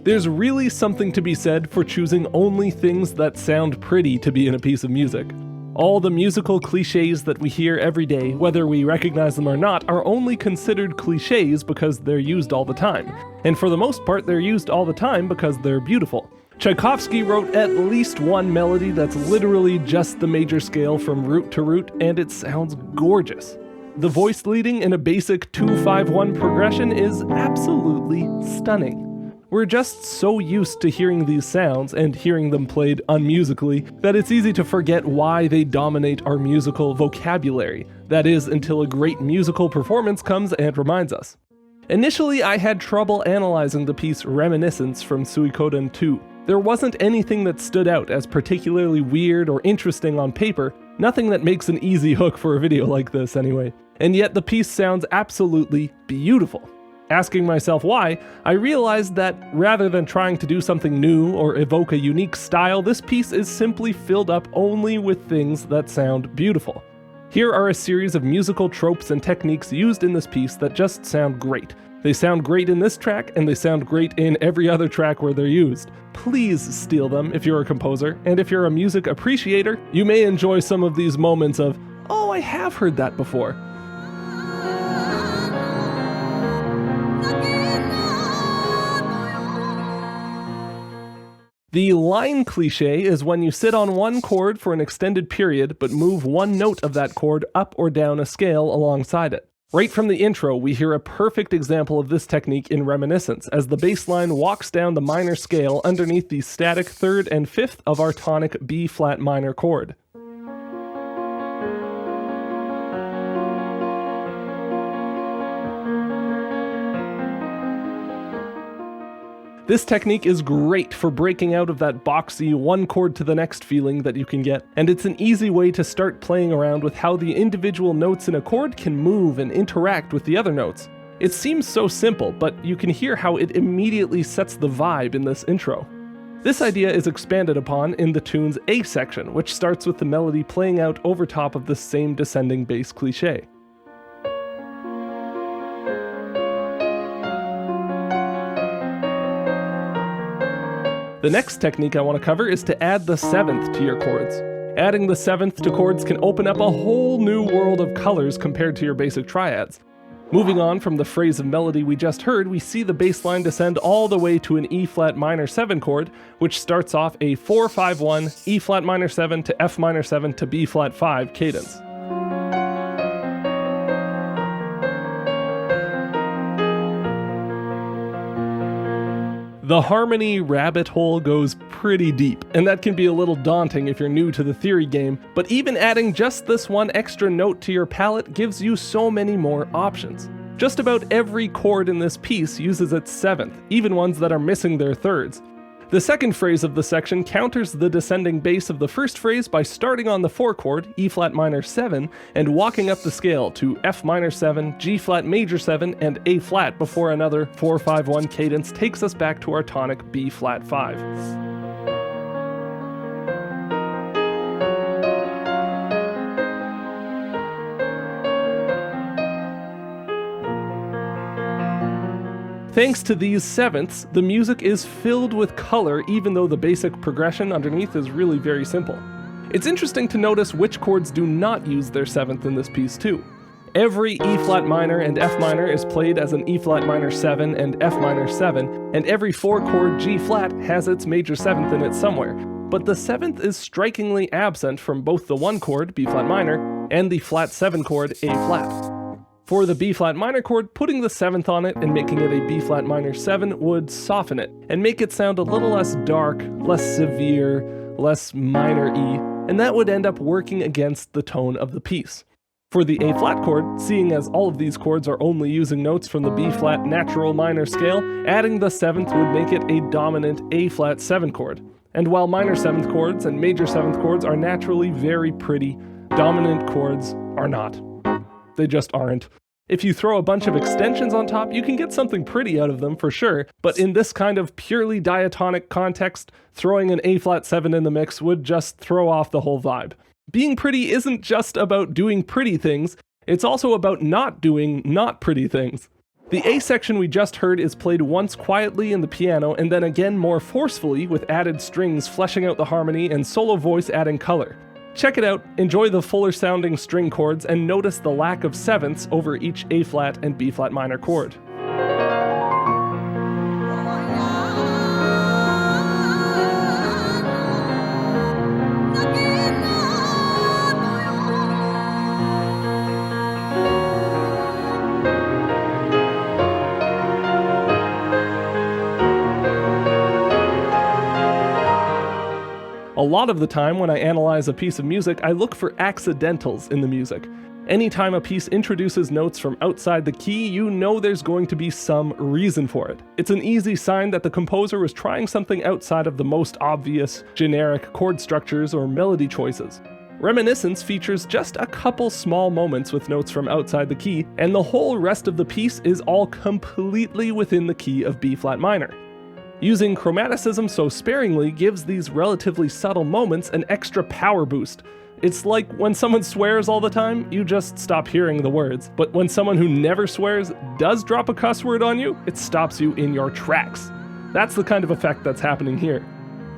There's really something to be said for choosing only things that sound pretty to be in a piece of music. All the musical cliches that we hear every day, whether we recognize them or not, are only considered cliches because they're used all the time. And for the most part, they're used all the time because they're beautiful. Tchaikovsky wrote at least one melody that's literally just the major scale from root to root, and it sounds gorgeous. The voice leading in a basic 2-5-1 progression is absolutely stunning. We're just so used to hearing these sounds and hearing them played unmusically that it's easy to forget why they dominate our musical vocabulary. That is, until a great musical performance comes and reminds us. Initially, I had trouble analyzing the piece Reminiscence from Suikoden II. There wasn't anything that stood out as particularly weird or interesting on paper, nothing that makes an easy hook for a video like this anyway. And yet the piece sounds absolutely beautiful. Asking myself why, I realized that rather than trying to do something new or evoke a unique style, this piece is simply filled up only with things that sound beautiful. Here are a series of musical tropes and techniques used in this piece that just sound great. They sound great in this track, and they sound great in every other track where they're used. Please steal them if you're a composer, and if you're a music appreciator, you may enjoy some of these moments of, oh, I have heard that before. The line cliche is when you sit on one chord for an extended period, but move one note of that chord up or down a scale alongside it. Right from the intro, we hear a perfect example of this technique in Reminiscence, as the bass line walks down the minor scale underneath the static 3rd and 5th of our tonic B-flat minor chord. This technique is great for breaking out of that boxy one chord to the next feeling that you can get, and it's an easy way to start playing around with how the individual notes in a chord can move and interact with the other notes. It seems so simple, but you can hear how it immediately sets the vibe in this intro. This idea is expanded upon in the tune's A section, which starts with the melody playing out over top of the same descending bass cliche. The next technique I want to cover is to add the 7th to your chords. Adding the 7th to chords can open up a whole new world of colors compared to your basic triads. Moving on from the phrase of melody we just heard, we see the bass line descend all the way to an E-flat minor 7 chord, which starts off a 4-5-1, E-flat minor 7 to F minor 7 to B-flat 5 cadence. The harmony rabbit hole goes pretty deep, and that can be a little daunting if you're new to the theory game, but even adding just this one extra note to your palette gives you so many more options. Just about every chord in this piece uses its 7th, even ones that are missing their 3rds. The second phrase of the section counters the descending bass of the first phrase by starting on the 4 chord, E-flat minor 7, and walking up the scale to F minor 7, G-flat major 7, and A-flat before another 4-5-1 cadence takes us back to our tonic B-flat 5. Thanks to these 7ths, the music is filled with color even though the basic progression underneath is really very simple. It's interesting to notice which chords do not use their 7th in this piece too. Every E-flat minor and F minor is played as an E-flat minor 7 and F minor 7, and every 4-chord G-flat has its major 7th in it somewhere, but the 7th is strikingly absent from both the 1 chord, B-flat minor, and the flat 7 chord, A-flat. For the B-flat minor chord, putting the 7th on it and making it a B-flat minor 7 would soften it, and make it sound a little less dark, less severe, less minor-y, and that would end up working against the tone of the piece. For the A-flat chord, seeing as all of these chords are only using notes from the B-flat natural minor scale, adding the 7th would make it a dominant A-flat 7 chord. And while minor 7th chords and major 7th chords are naturally very pretty, dominant chords are not. They just aren't. If you throw a bunch of extensions on top, you can get something pretty out of them for sure, but in this kind of purely diatonic context, throwing an A-flat 7 in the mix would just throw off the whole vibe. Being pretty isn't just about doing pretty things, it's also about not doing not pretty things. The A section we just heard is played once quietly in the piano and then again more forcefully with added strings fleshing out the harmony and solo voice adding color. Check it out, enjoy the fuller sounding string chords, and notice the lack of sevenths over each A flat and B flat minor chord. A lot of the time when I analyze a piece of music, I look for accidentals in the music. Anytime a piece introduces notes from outside the key, you know there's going to be some reason for it. It's an easy sign that the composer was trying something outside of the most obvious, generic chord structures or melody choices. Reminiscence features just a couple small moments with notes from outside the key, and the whole rest of the piece is all completely within the key of B flat minor. Using chromaticism so sparingly gives these relatively subtle moments an extra power boost. It's like when someone swears all the time, you just stop hearing the words. But when someone who never swears does drop a cuss word on you, it stops you in your tracks. That's the kind of effect that's happening here.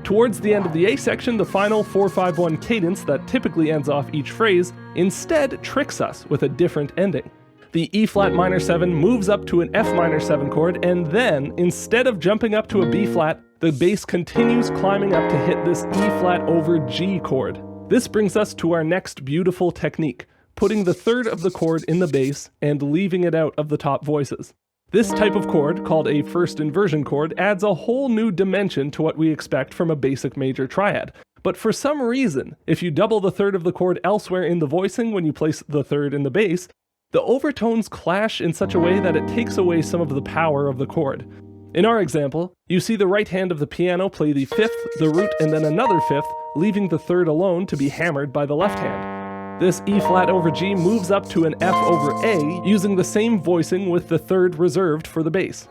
Towards the end of the A section, the final 4-5-1 cadence that typically ends off each phrase instead tricks us with a different ending. The E flat minor 7 moves up to an F minor 7 chord, and then, instead of jumping up to a B flat, the bass continues climbing up to hit this E flat over G chord. This brings us to our next beautiful technique, putting the third of the chord in the bass and leaving it out of the top voices. This type of chord, called a first inversion chord, adds a whole new dimension to what we expect from a basic major triad. But for some reason, if you double the third of the chord elsewhere in the voicing when you place the third in the bass, the overtones clash in such a way that it takes away some of the power of the chord. In our example, you see the right hand of the piano play the fifth, the root, and then another fifth, leaving the third alone to be hammered by the left hand. This E flat over G moves up to an F over A, using the same voicing with the third reserved for the bass.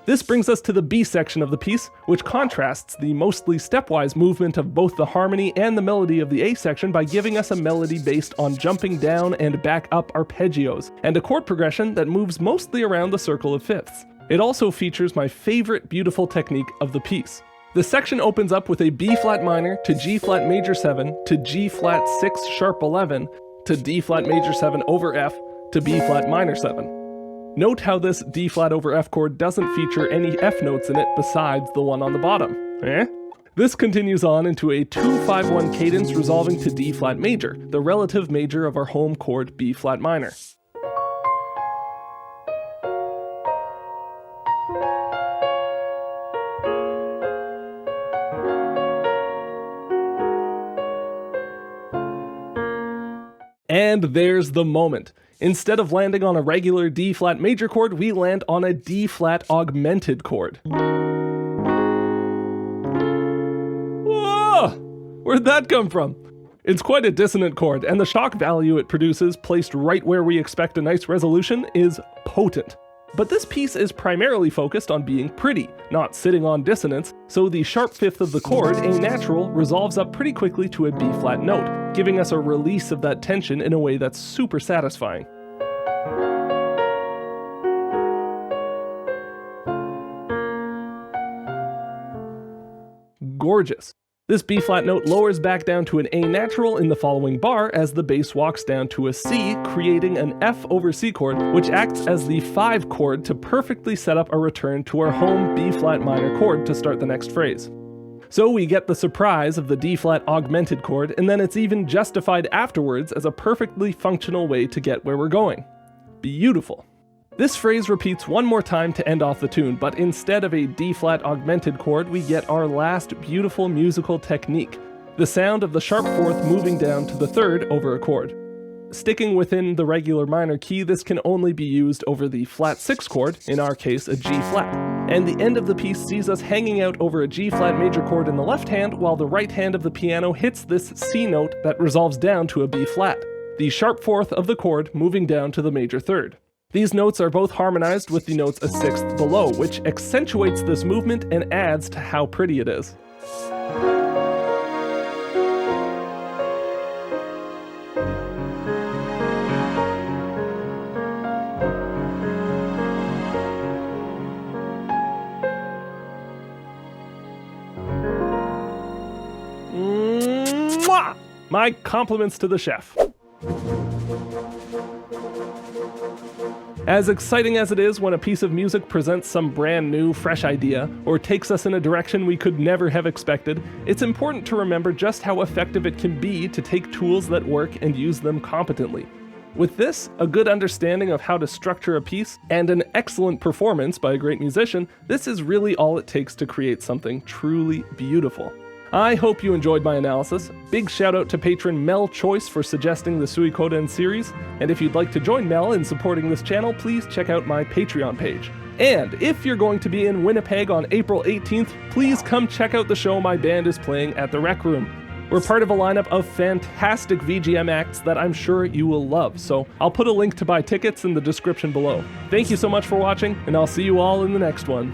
This brings us to the B section of the piece, which contrasts the mostly stepwise movement of both the harmony and the melody of the A section by giving us a melody based on jumping down and back up arpeggios, and a chord progression that moves mostly around the circle of fifths. It also features my favorite beautiful technique of the piece. The section opens up with a B flat minor to G flat major 7 to G flat 6 sharp 11 to D flat major 7 over F to B flat minor 7. Note how this D flat over F chord doesn't feature any F notes in it besides the one on the bottom. This continues on into a 2-5-1 cadence resolving to D flat major, the relative major of our home chord B flat minor. And there's the moment. Instead of landing on a regular D flat major chord, we land on a D flat augmented chord. Whoa! Where'd that come from? It's quite a dissonant chord, and the shock value it produces, placed right where we expect a nice resolution, is potent. But this piece is primarily focused on being pretty, not sitting on dissonance, so the sharp fifth of the chord, A natural, resolves up pretty quickly to a B flat note, giving us a release of that tension in a way that's super satisfying. Gorgeous. This B flat note lowers back down to an A natural in the following bar as the bass walks down to a C, creating an F over C chord, which acts as the 5 chord to perfectly set up a return to our home B flat minor chord to start the next phrase. So we get the surprise of the D flat augmented chord, and then it's even justified afterwards as a perfectly functional way to get where we're going. Beautiful. This phrase repeats one more time to end off the tune, but instead of a D flat augmented chord, we get our last beautiful musical technique, the sound of the sharp fourth moving down to the third over a chord. Sticking within the regular minor key, this can only be used over the flat 6 chord, in our case a G flat. And the end of the piece sees us hanging out over a G flat major chord in the left hand, while the right hand of the piano hits this C note that resolves down to a B flat, the sharp fourth of the chord moving down to the major third. These notes are both harmonized with the notes a sixth below, which accentuates this movement and adds to how pretty it is. Mwah! My compliments to the chef. As exciting as it is when a piece of music presents some brand new, fresh idea, or takes us in a direction we could never have expected, it's important to remember just how effective it can be to take tools that work and use them competently. With this, a good understanding of how to structure a piece, and an excellent performance by a great musician, this is really all it takes to create something truly beautiful. I hope you enjoyed my analysis. Big shout out to patron Mel Choice for suggesting the Suikoden series, and if you'd like to join Mel in supporting this channel, please check out my Patreon page. And if you're going to be in Winnipeg on April 18th, please come check out the show my band is playing at the Rec Room. We're part of a lineup of fantastic VGM acts that I'm sure you will love, so I'll put a link to buy tickets in the description below. Thank you so much for watching, and I'll see you all in the next one.